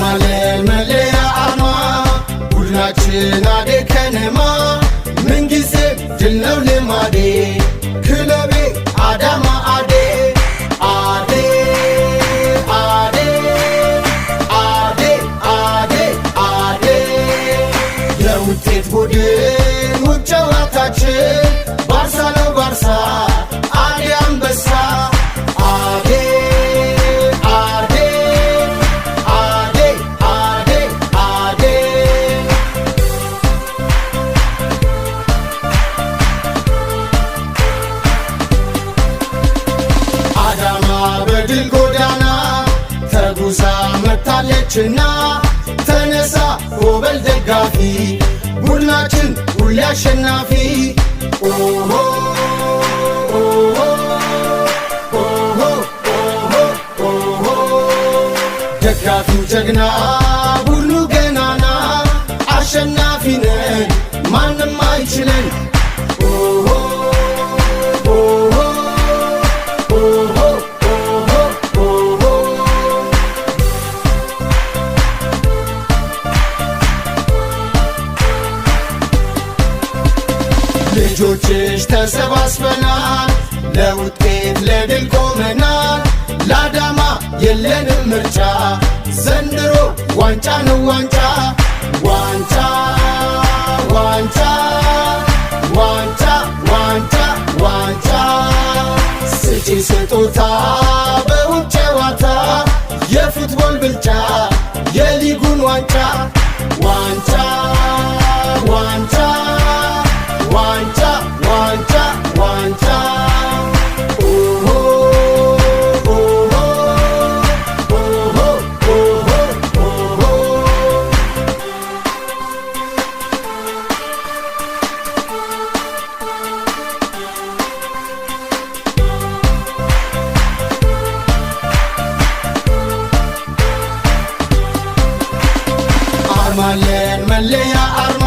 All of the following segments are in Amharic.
አርማለን መለያ አርማ ቡድናችን አዴ ከነማ ምንጊዜ ድል ነው ልማዴ ክለቤ አዳማ አዴ አዴ አዴ አዴ አዴ አዴ የውጤት ቡድን ውብ ጨዋታችን ባርሳ ነው ባርሳ አዴ አንበሳ አዴ አዴ አዴ አዴ አዴ አዳማ በድል ጎዳና ተጉዛ መታለችና ተነሳ ጎበል ደጋፊ ቡድናችን ሁሌ አሸናፊ ኦሆ ኦሆ ኦሆ ኦሆ ኦሆ ደጋፊው ጀግና ቡድኑ ገናና አሸናፊ ነን ማንም አይችለን ኦሆ ኦሆ ኦሆ ኦሆ ኦሆ ልጆችሽ ተሰባስበናል ለውጤት ለድል ቆመናል ለአዳማ የለንም ምርጫ ዘንድሮ ዋንጫ ነው ዋንጫ ዋንጫ ዋንጫ ዋንጫ ዋንጫ ዋንጫ ስጪ ስጦታ በውብ ጨዋታ የፉትቦል ብልጫ የሊጉን ዋንጫ ዋንጫ ዋንጫ ዋንጫ ዋንጫ ዋንጫ ኦሆ ኦሆ ኦሆ ኦሆ ኦሆ አርማለን መለያ አርማ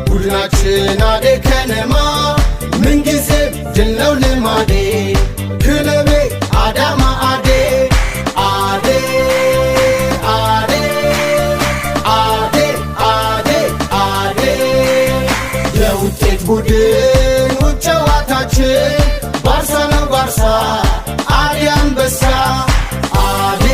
ቡድናችን አዴ ከነማ ምንጊዜ ድል ነው ልማዴ ክለቤ አዳማ አዴ አዴ አዴ አዴ አዴ አዴ የውጤት ቡድን ውብ ጨዋታችን ባርሳ ነው ባርሳ አዴ አንበሳ አዴ